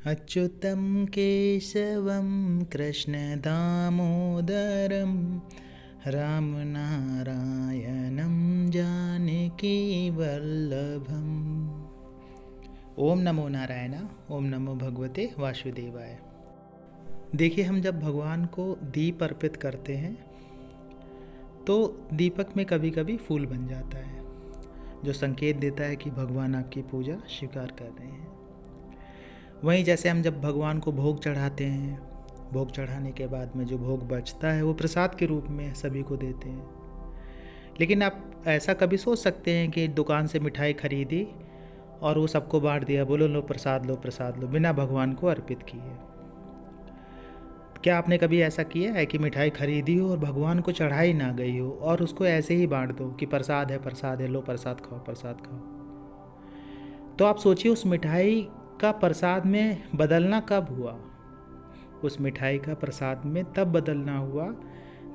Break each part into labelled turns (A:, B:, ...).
A: अच्युतं केशवं कृष्णदामोदरं रामनारायणं जानकीवल्लभम्। ओम नमो नारायण। ओम नमो भगवते वासुदेवाय। देखिए, हम जब भगवान को दीप अर्पित करते हैं तो दीपक में कभी कभी फूल बन जाता है, जो संकेत देता है कि भगवान आपकी पूजा स्वीकार कर रहे हैं। वहीं जैसे हम जब भगवान को भोग चढ़ाते हैं, भोग चढ़ाने के बाद में जो भोग बचता है वो प्रसाद के रूप में सभी को देते हैं। लेकिन आप ऐसा कभी सोच सकते हैं कि दुकान से मिठाई खरीदी और वो सबको बांट दिया, बोलो लो प्रसाद लो प्रसाद लो, बिना भगवान को अर्पित किए। क्या आपने कभी ऐसा किया है कि मिठाई खरीदी हो और भगवान को चढ़ाई ना गई हो और उसको ऐसे ही बांट दो कि प्रसाद है लो प्रसाद खाओ प्रसाद खाओ? तो आप सोचिए, उस मिठाई का प्रसाद में बदलना कब हुआ? उस मिठाई का प्रसाद में तब बदलना हुआ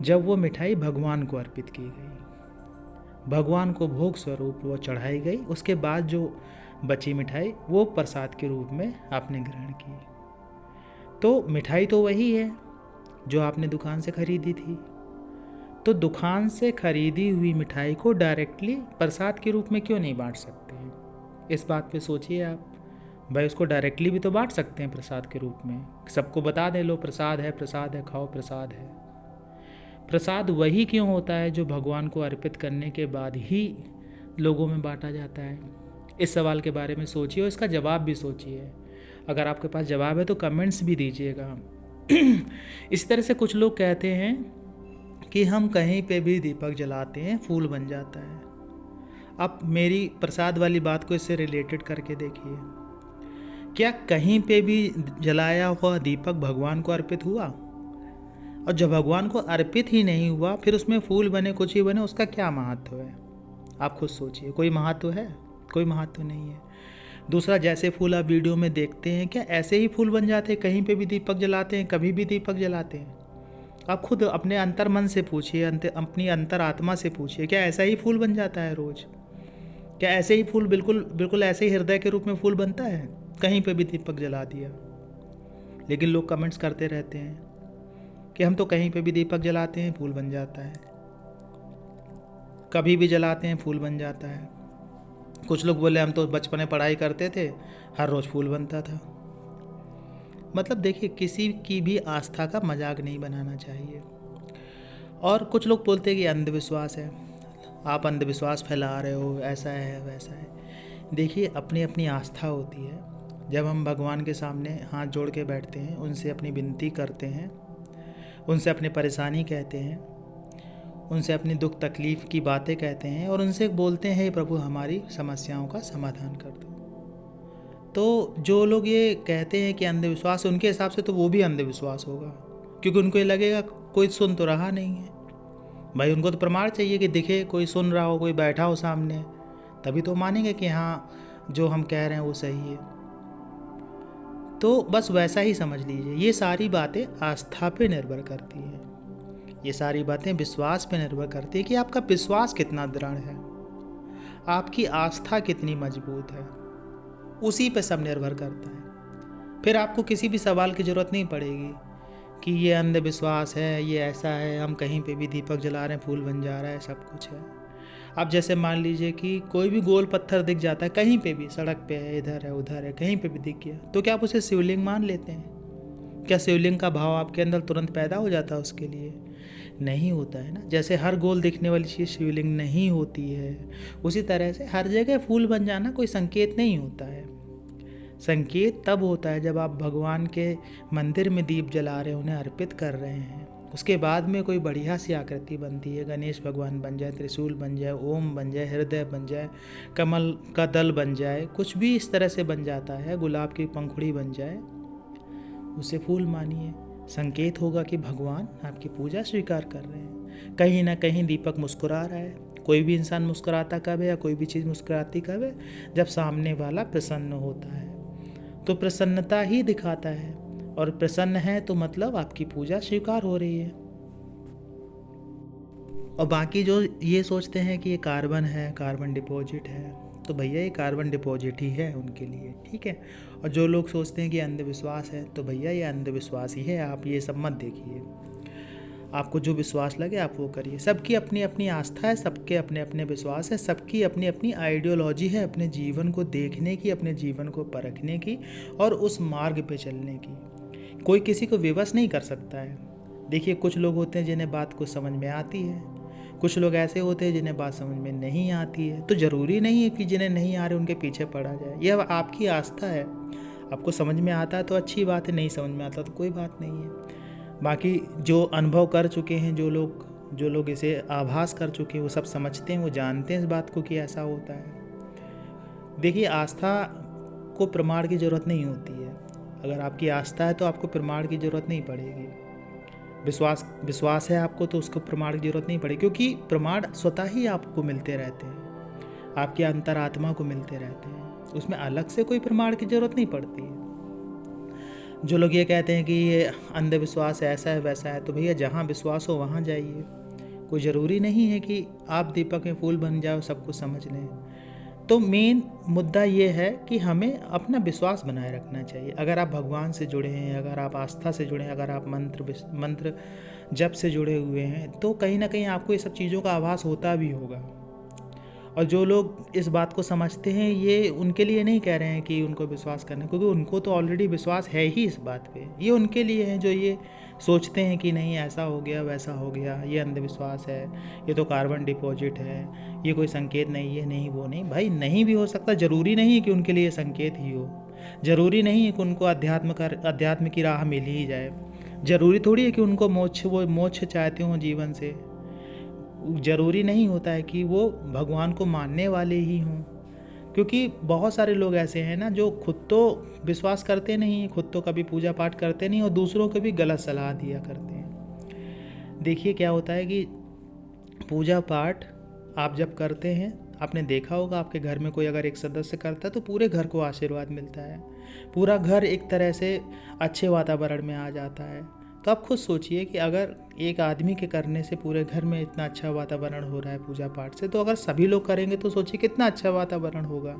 A: जब वो मिठाई भगवान को अर्पित की गई, भगवान को भोग स्वरूप वो चढ़ाई गई। उसके बाद जो बची मिठाई वो प्रसाद के रूप में आपने ग्रहण की। तो मिठाई तो वही है जो आपने दुकान से खरीदी थी। तो दुकान से खरीदी हुई मिठाई को डायरेक्टली प्रसाद के रूप में क्यों नहीं बांट सकते हैं? इस बात पे सोचिए आप। भाई, उसको डायरेक्टली भी तो बांट सकते हैं प्रसाद के रूप में, सबको बता दें लो प्रसाद है खाओ प्रसाद है। प्रसाद वही क्यों होता है जो भगवान को अर्पित करने के बाद ही लोगों में बांटा जाता है? इस सवाल के बारे में सोचिए और इसका जवाब भी सोचिए। अगर आपके पास जवाब है तो कमेंट्स भी दीजिएगा। इसी तरह से कुछ लोग कहते हैं कि हम कहीं पे भी दीपक जलाते हैं फूल बन जाता है। अब मेरी प्रसाद वाली बात को इससे रिलेटेड करके देखिए, क्या कहीं पे भी जलाया हुआ दीपक भगवान को अर्पित हुआ? और जब भगवान को अर्पित ही नहीं हुआ फिर उसमें फूल बने कुछ ही बने, उसका क्या महत्व है? आप खुद सोचिए। कोई महत्व है? कोई महत्व नहीं है। दूसरा, जैसे फूल आप वीडियो में देखते हैं, क्या ऐसे ही फूल बन जाते हैं? कहीं पे भी दीपक जलाते हैं, कभी भी दीपक जलाते हैं? आप खुद अपने अंतर मन से पूछिए, अपनी अंतर आत्मा से पूछिए, क्या ऐसा ही फूल बन जाता है रोज? क्या ऐसे ही फूल बिल्कुल ऐसे ही हृदय के रूप में फूल बनता है? कहीं पे भी दीपक जला दिया। लेकिन लोग कमेंट्स करते रहते हैं कि हम तो कहीं पे भी दीपक जलाते हैं फूल बन जाता है, कभी भी जलाते हैं फूल बन जाता है। कुछ लोग बोले हम तो बचपन में पढ़ाई करते थे, हर रोज़ फूल बनता था। मतलब देखिए, किसी की भी आस्था का मजाक नहीं बनाना चाहिए। और कुछ लोग बोलते हैं कि अंधविश्वास है, आप अंधविश्वास फैला रहे हो, ऐसा है वैसा है। देखिए, अपनी अपनी आस्था होती है। जब हम भगवान के सामने हाथ जोड़ के बैठते हैं, उनसे अपनी विनती करते हैं, उनसे अपनी परेशानी कहते हैं, उनसे अपनी दुख तकलीफ़ की बातें कहते हैं और उनसे बोलते हैं, प्रभु हमारी समस्याओं का समाधान कर दो। तो जो लोग ये कहते हैं कि अंधविश्वास, उनके हिसाब से तो वो भी अंधविश्वास होगा, क्योंकि उनको ये लगेगा कोई सुन तो रहा नहीं है। भाई, उनको तो प्रमाण चाहिए कि दिखे, कोई सुन रहा हो, कोई बैठा हो सामने, तभी तो मानेंगे कि हाँ जो हम कह रहे हैं वो सही है। तो बस वैसा ही समझ लीजिए, ये सारी बातें आस्था पे निर्भर करती हैं, ये सारी बातें विश्वास पे निर्भर करती है कि आपका विश्वास कितना दृढ़ है, आपकी आस्था कितनी मजबूत है, उसी पे सब निर्भर करता है। फिर आपको किसी भी सवाल की ज़रूरत नहीं पड़ेगी कि ये अंधविश्वास है, ये ऐसा है, हम कहीं पे भी दीपक जला रहे हैं फूल बन जा रहा है, सब कुछ है। अब जैसे मान लीजिए कि कोई भी गोल पत्थर दिख जाता है कहीं पे भी, सड़क पे है, इधर है उधर है, कहीं पे भी दिख गया, तो क्या आप उसे शिवलिंग मान लेते हैं? क्या शिवलिंग का भाव आपके अंदर तुरंत पैदा हो जाता है उसके लिए? नहीं होता है ना। जैसे हर गोल दिखने वाली चीज़ शिवलिंग नहीं होती है, उसी तरह से हर जगह फूल बन जाना कोई संकेत नहीं होता है। संकेत तब होता है जब आप भगवान के मंदिर में दीप जला रहे हैं, उन्हें अर्पित कर रहे हैं, उसके बाद में कोई बढ़िया सी आकृति बनती है, गणेश भगवान बन जाए, त्रिशूल बन जाए, ओम बन जाए, हृदय बन जाए, कमल का दल बन जाए, कुछ भी इस तरह से बन जाता है, गुलाब की पंखुड़ी बन जाए, उसे फूल मानिए। संकेत होगा कि भगवान आपकी पूजा स्वीकार कर रहे हैं। कहीं ना कहीं दीपक मुस्कुरा रहा है। कोई भी इंसान मुस्कुराता कब है या कोई भी चीज़ मुस्कुराती कब है? जब सामने वाला प्रसन्न होता है। तो प्रसन्नता ही दिखाता है, और प्रसन्न है तो मतलब आपकी पूजा स्वीकार हो रही है। और बाकी जो ये सोचते हैं कि ये कार्बन है, कार्बन डिपॉजिट है, तो भैया ये कार्बन डिपॉजिट ही है उनके लिए, ठीक है। और जो लोग सोचते हैं कि अंधविश्वास है, तो भैया ये अंधविश्वास ही है, आप ये सब मत देखिए। आपको जो विश्वास लगे आप वो करिए। सबकी अपनी अपनी आस्था है, सबके अपने अपने विश्वास है, सबकी अपनी अपनी आइडियोलॉजी है अपने जीवन को देखने की, अपने जीवन को परखने की और उस मार्ग पे चलने की। कोई किसी को विवश नहीं कर सकता है। देखिए, कुछ लोग होते हैं जिन्हें बात कुछ समझ में आती है, कुछ लोग ऐसे होते हैं जिन्हें बात समझ में नहीं आती है। तो ज़रूरी नहीं है कि जिन्हें नहीं आ रहे उनके पीछे पड़ा जाए। यह आपकी आस्था है। आपको समझ में आता है तो अच्छी बात है, नहीं समझ में आता तो कोई बात नहीं है। बाकी जो अनुभव कर चुके हैं, जो लोग इसे आभास कर चुके हैं, वो सब समझते हैं, वो जानते हैं इस बात को कि ऐसा होता है। देखिए, आस्था को प्रमाण की ज़रूरत नहीं होती है। अगर आपकी आस्था है तो आपको प्रमाण की ज़रूरत नहीं पड़ेगी। विश्वास है आपको तो उसको प्रमाण की ज़रूरत नहीं पड़ेगी, क्योंकि प्रमाण स्वतः ही आपको मिलते रहते हैं, आपकी अंतरात्मा को मिलते रहते हैं। उसमें अलग से कोई प्रमाण की ज़रूरत नहीं पड़ती है। जो लोग ये कहते हैं कि ये अंधविश्वास ऐसा है वैसा है, तो भैया जहाँ विश्वास हो वहाँ जाइए। कोई ज़रूरी नहीं है कि आप दीपक में फूल बन जाओ, सब कुछ समझ लें। तो मेन मुद्दा ये है कि हमें अपना विश्वास बनाए रखना चाहिए। अगर आप भगवान से जुड़े हैं, अगर आप आस्था से जुड़े हैं, अगर आप मंत्र जप से जुड़े हुए हैं, तो कहीं ना कहीं आपको ये सब चीज़ों का आभास होता भी होगा। और जो लोग इस बात को समझते हैं, ये उनके लिए नहीं कह रहे हैं कि उनको विश्वास करना, क्योंकि उनको तो ऑलरेडी विश्वास है ही इस बात पे। ये उनके लिए हैं जो ये सोचते हैं कि नहीं ऐसा हो गया वैसा हो गया, ये अंधविश्वास है, ये तो कार्बन डिपॉजिट है, ये कोई संकेत नहीं है, नहीं वो नहीं। भाई नहीं भी हो सकता, ज़रूरी नहीं है कि उनके लिए संकेत ही हो, ज़रूरी नहीं है कि उनको अध्यात्म की राह मिल ही जाए, ज़रूरी थोड़ी है कि उनको मोक्ष चाहते हों जीवन से, ज़रूरी नहीं होता है कि वो भगवान को मानने वाले ही हों। क्योंकि बहुत सारे लोग ऐसे हैं ना जो खुद तो विश्वास करते नहीं, खुद तो कभी पूजा पाठ करते नहीं और दूसरों को भी गलत सलाह दिया करते हैं। देखिए क्या होता है कि पूजा पाठ आप जब करते हैं, आपने देखा होगा आपके घर में कोई अगर एक सदस्य करता है तो पूरे घर को आशीर्वाद मिलता है, पूरा घर एक तरह से अच्छे वातावरण में आ जाता है। तो आप खुद सोचिए कि अगर एक आदमी के करने से पूरे घर में इतना अच्छा वातावरण हो रहा है पूजा पाठ से, तो अगर सभी लोग करेंगे तो सोचिए कितना अच्छा वातावरण होगा।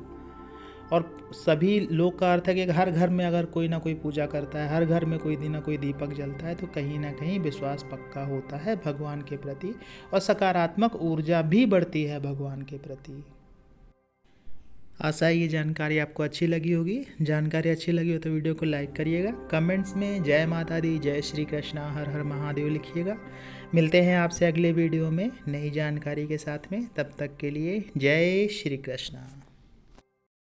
A: और सभी लोग का अर्थ है कि हर घर में अगर कोई ना कोई पूजा करता है, हर घर में कोई दिन ना कोई दीपक जलता है, तो कहीं ना कहीं विश्वास पक्का होता है भगवान के प्रति और सकारात्मक ऊर्जा भी बढ़ती है भगवान के प्रति। आशा है ये जानकारी आपको अच्छी लगी होगी। जानकारी अच्छी लगी हो तो वीडियो को लाइक करिएगा, कमेंट्स में जय माता दी, जय श्री कृष्णा, हर हर महादेव लिखिएगा। मिलते हैं आपसे अगले वीडियो में नई जानकारी के साथ में, तब तक के लिए जय श्री कृष्णा।